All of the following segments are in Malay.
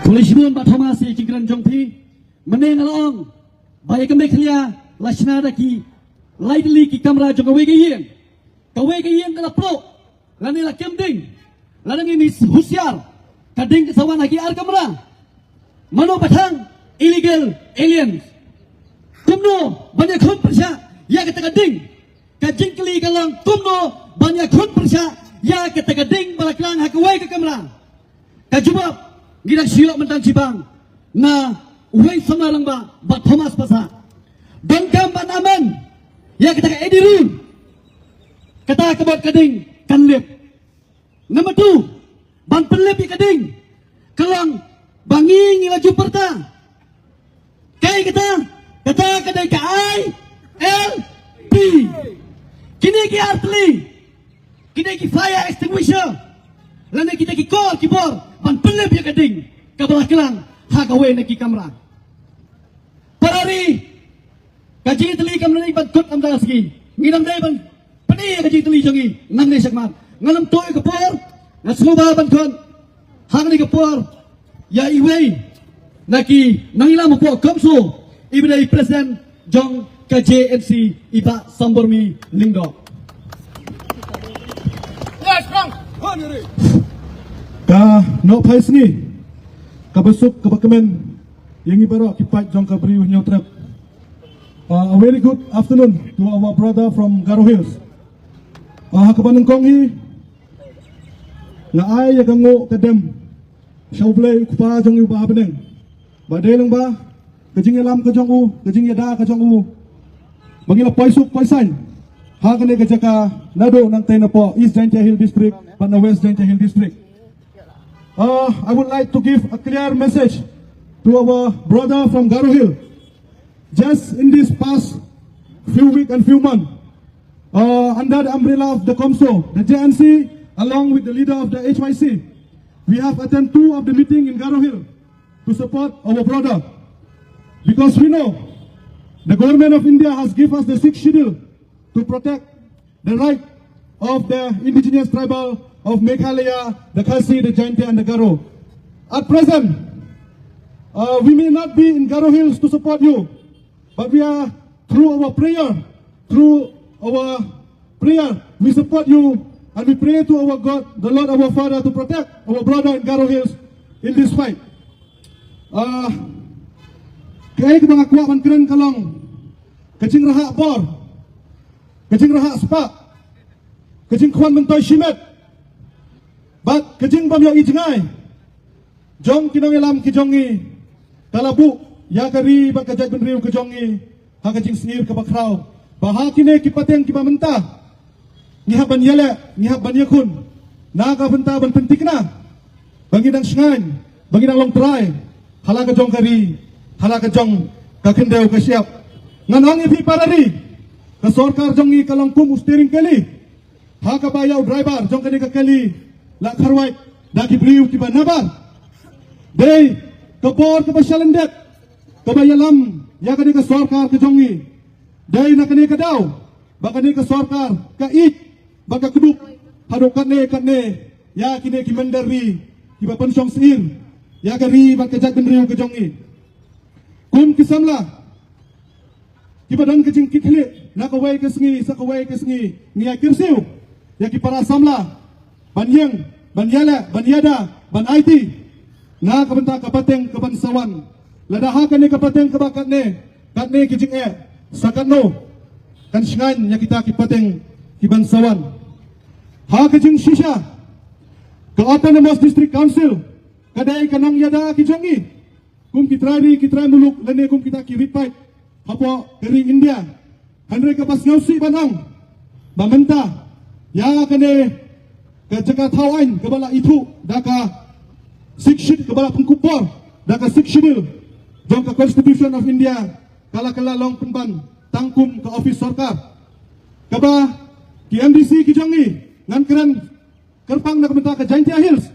Polisimun Pak Thomas Jingkran Jongpi menengalong baik kembali kelia lasna daki lightly ki kamera jong kawe kayeng kala pro lani la kemding lanang ini husiar kading kesawan lagi ar kamera mano batang illegal aliens kumno banyak khun persya ya kata kading kajing keli kalang kumno banyak khun persya ya kata kading balaklang hakawai ke kamera kajubab gidak silok mentang cibang na uway samalang ba Thomas pasa dan kampan aman ya kita ka edirun kata kabot kading kanlip nama tu ban pelip kading kelang bangi ngilaju perta kay kata kadai ka ILP kini ki artli kini ki fire extinguisher lana kita ki kor kibor ban pelip ya kading kabalah kelang hagawe naki kamera parari kaji teli kamera ni ban kut amda segi ngidam dai ban pani kaji teli jongi nang ne sakmat ngalam toy kapor na smoba ban kon hang ni kapor ya iwei naki nangila mo po komso ibnai presiden jong KJNC iba sambormi lingdo yes bang honore ka no pais ni kabasuk kabakemen yang ibaro kipat jong kabri nyo trap. A very good afternoon to our brother from Garo Hills. Hakabanang konghi na ay yagango kadem shawblay kupa jong iba beneng badai lang ba kajing alam kajong u kajing yada kajong u bangila paisuk paisan hakane kajaka nado nang tayo po East Jaintia Hill District pana West Jaintia Hill District. I would like to give a clear message to our brother from Garo Hill. Just in this past few weeks and few months, under the umbrella of the COMSO, the JNC, along with the leader of the HYC, we have attended 2 of the meeting in Garo Hill to support our brother. Because we know the government of India has given us the 6th schedule to protect the right of the indigenous tribal of Meghalaya, the Khasi, the Jaintia and the Garo. At present, we may not be in Garo Hills to support you, but we are through our prayer, we support you and we pray to our God, the Lord our Father, to protect our brother in Garo Hills in this fight. Kaya kita mga kuwa man keren kalong, kacing raha bor, kacing raha spa, kacing kuan mentoy shimet, but kajing bam yang ijengay jong kinong ilam kijongi kalabu ya kari ba kajay benriu kijongi ha kajing singir kabakraw baha kine kipateng kipamenta ngihaban yale ngihaban yakun na kabenta ban pentik na bangidang sngan bangidang long try hala kajong kari hala kajong kakendeu kasiap nganong ipi parari ka sorkar jongi kalong kum steering kali ha kabayaw driver jong kani kakali la karwai daki beliau tiba nabar dei kapor kapasyalendet kabayalam ya kani ka sorkar ke jongi dei na kani ka daw bakani ka sorkar ka it baka kuduk hado katne ya kini ki mendari kiba pensyong sir ya kari baka jak benriu ke jongi kum kisamla kiba dan kejing kithle na kawai ke sengi sakawai ke sengi ngia kirsiu ya ki para samla Banyang, Banyala, Banyada, Ban IT, na kabenta kapateng kabansawan. Ladahakan ni kapateng kabakat ni, kat ni kijing sakat no, kan singan ya kita kipateng kibansawan. Ha kijing shisha, ke Autonomous District Council, kadai kanang yada kijongi, kum kitrai muluk, lene kum kita kiripai, hapo dari India, handre kapas ngausi banang, bamenta, ya kene, kejaka tawan kebala itu daka sikshid kebala pengkupor daka sikshidil jong ka Constitution of India kala long penban tangkum ke office sorkar kaba ki MDC ki jongi ngan keren kerpang na kementa ke Jaintia Hills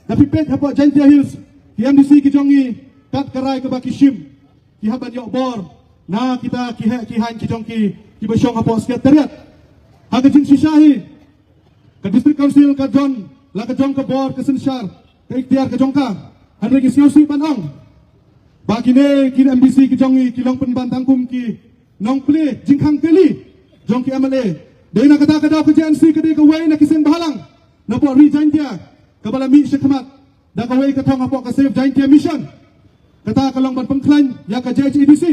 tapi pet hapa Jaintia Hills ki MDC ki jongi kat karai keba kishim ki haban yok bor na kita ki han ki jongki ki besyong hapa sekretariat haga jin sishahi ke District Council ke John, la ke Jong ke Bor, ke Sensyar, ke Ikhtiar ke Jongka, Henry ki siu si ban ong. Ba kine ki MBC ki jongi ki long pen ban tangkum ki nong ple jingkhang keli jong ki MLA. Dei na kata kada ke JNC ke dei ke wei na kiseng bahalang. Na po resign dia ke bala mi syekmat. Da ke wei ke thong apo ke save jain dia mission. Kata kalong ban pengklan ya ke JHEDC.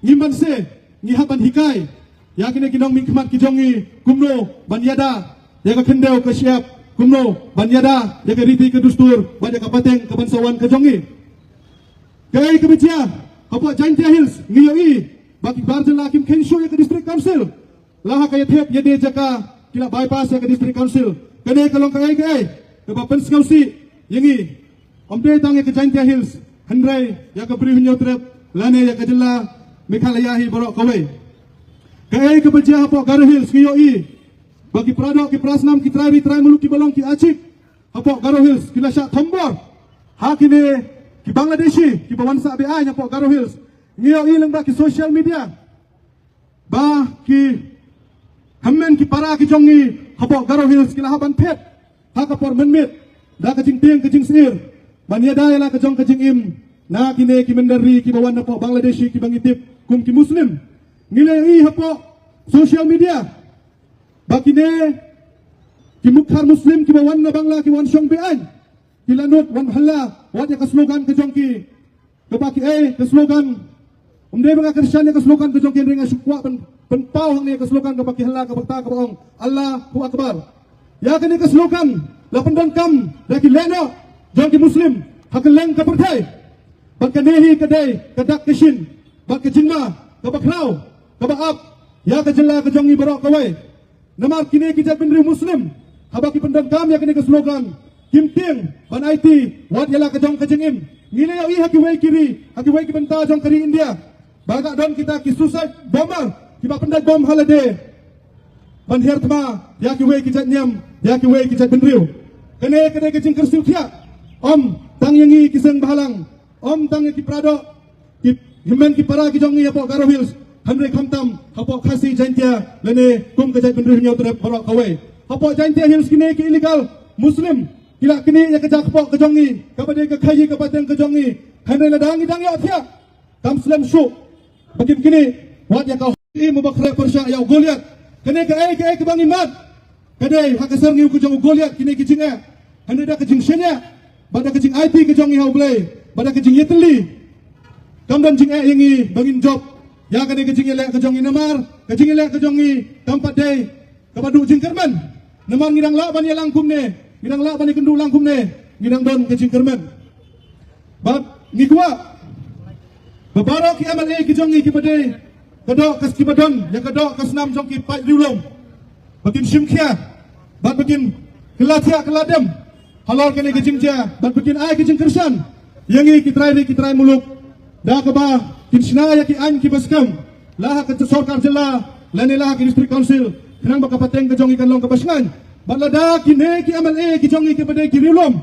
Ngimban se ngihaban hikai. Ya kine kinong min khmat ki jongi kumno ban yada ya ke kendau ke siap kumno ban yada ya ke riti ke dustur ban ya ke pateng ke bansawan ke jongi. Kai ke becia apo jain dia hills ngiyoi bagi barjan lakim kensho ya ke district council. Laha kaya thep ya de jaka kila bypass ya ke district council. Kene kalong kai ke bapen skausi yangi omde tang ya ke jain dia hills Henry ya ke beri hunyo trep lane ya ke jela Meghalaya hi borok kawai. Kai ke becia apo Garo Hills ngiyoi bagi Prado ki Prasnam ki trai muluk ki balong ki Acik apo Garo Hills kila syak Thombor ha kine ki Bangladeshi ki bawansa BI apo Garo Hills ngiyoi lengba ki social media ba ki hammen ki para ki jongi apo Garo Hills kila haban pet ha kapor menmit da ka jing tiang ka jing sir bania da la ka jong ka jing im na kine ki mendari ki bawan apo Bangladeshi ki bangitip kum ki muslim ngilei hapo social media bakine ki mukhar muslim ki bawan na bangla ki wan syong bean ki lanut wan halla wat ya ka slogan ke jong ki ke baki ke slogan umde banga Kristian ya ka slogan ke jong ki ringa sukwa pen pau hang ni ka slogan ke baki halla ke bakta ke baong Allahu akbar ya kene ka slogan la pendon kam da ki leno jong ki muslim hakeleng ka pertai bakane ke dai ke dak kishin bak ke jingma ke bakrau ke baap ya ke jela ke jongi borok kawai namar kini ki jat benri muslim habaki pendam kam ya kini ke slogan kim ting ban IT wat yala ke jong ke jengim ngile yo haki wei kiri haki wei ki benta jong kari India baga don kita ki suicide bomber ki ba pendai bom holiday ban hertma ya ki wei ki jat nyam ya ki wei ki jat benriu kene ke jing kersiu thia om tang yangi ki seng bahalang om tang ki Prado ki himen ki para ki jongi apo Garo Hills Henry Khamtam hapo khasi jantia lene kum ke jat benriu nyau terap borok kawai hapo jantia Hills kini ki illegal muslim kila kini ya ke jak pok ke jongi kabade ke khayi ke pateng ke jongi Henry ladang idang ya thia kam slam shu bakin kini wat ya kau i mubakra persya ya Goliat kene ke bang imat kade hakasar ngiu ke jong Goliat kini ki jinga Henry da ke jing shenya bada ke jing IT ke jongi hau blai bada ke jing yetli kam dan jing yangi bangin job ya kene ke jing elek ke jongi namar ke jing elek ke jongi tempat dei kabadu jing kerman namar ngidang la ban ya langkum ne ngidang la ban ya kendu langkum ne ngidang don ke jing kerman bab ngikwa babarok ki MLA ki jongi ki badai kedok kas ki badon ya kedok kas nam jong ki pai riulom bakin simkhia bab bakin kelatia keladem halor kene ke jingja bab bakin ai ke jing kersan yangi ki trai muluk da ka ba kin sina ya ki an ki baskam lah ke sorkar jela lane lah ki district council kenang baka pateng ke jongi kan long ke basngan balada kine ki MLA ki jongi ki badai ki riulom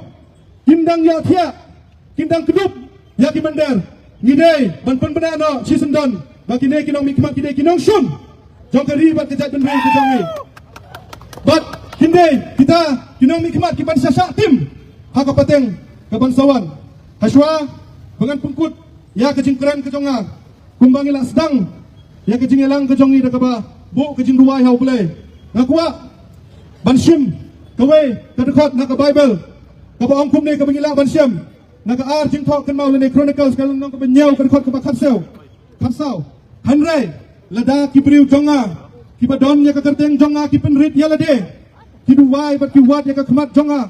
kindang ya thia kindang kedup ya ki bandar ngidei ban pen benano sisendon bakine kinong mikmat kidei kinong syum jongkari bat kejat benrei ke jongi bat kindei kita kinong mikmat ki ban syasak tim haka pateng ke bansawan haswa bengan pengkut ya ke jingkran ke jonga kumbang ilang sedang ya ke jingelang ke jongi da kaba bu ke jing ruai hau belai ngakwa ban syim kawai kadekot nak ke bible kaba ongkum ne ke bengila ban syim nak ar jing thok kan mau le chronicles kan nong ke benyau kan khot ke bakapsau kapsau Henry lada ki briu jonga ki badon ya ke kerteng jonga ki penrit ya lade ki duwai bat ki wat ya ke khmat jonga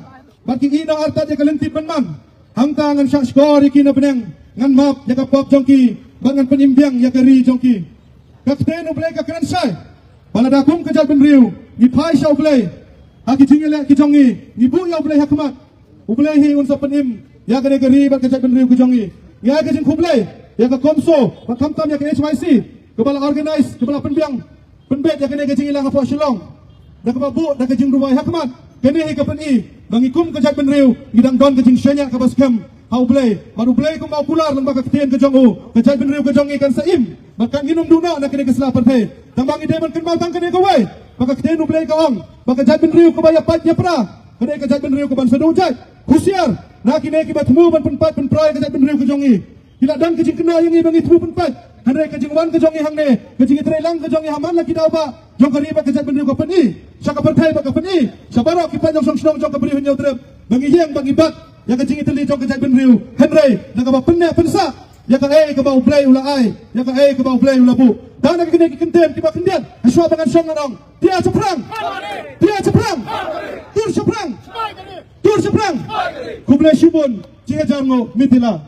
bat ki ina arta ya ke lenti penmam hangta ngan syak skor ki na beneng ngan map ya ke pop jongki bat ngan penimbiang ya ke ri jongki kapten ublai ka kran sai balada kum ke jal benriu ni phai shau ublai ha ki jingele ki jongi ni bu ya ublai hakmat ublai hi unsa penim ya ke negeri bat ke jal benriu ki jongi ya ke jing kublai ya ke komso bat kamtam ya ke HYC kepala organize kepala penbiang penbet ya kene ke jing ilang apa Shillong da ke babu da ke jing ruwai hakmat kene hi ke peni bangikum ke jat benriu ngidang don ke jing shenya ke baskem hau blai baru blai ko mau pular lang baka ketien ke jongu ke jat benriu ke jong ikan saim bahkan nginum duna na kene ke selapar the tambang ide man kenmal tang kene ke wai baka ketien blai ka ong baka jat benriu ke baya pat nya pra kene ke jat benriu ke ban sedu jat husiar Nak kini kita temu ban penpat penprai kejap penriu kejongi. Kila dan kejing kena yang bangi temu penpat. Handai kejing wan kejongi hang ne. Kejing terai lang kejongi haman lagi dah ba. Jong kari ba kejap penriu kapan ni. Saka pertai ba kapan ni. Sabaro kipan jong song snong jong kapri hunyau terep. Bangi yang bangi bat. Yang kejing teli jong kejap penriu. Handai nak ba pennya pensa. Ya ka ke bau play ula ai. Ya ka ke bau play ula bu. Dan nak kini kentem kiba kendian. Aswa bangan song nang. Dia ceprang. Dia ceprang. Tur ceprang. Tur seberang. Kublai Shibun, Cihajar Ngo, Mitila.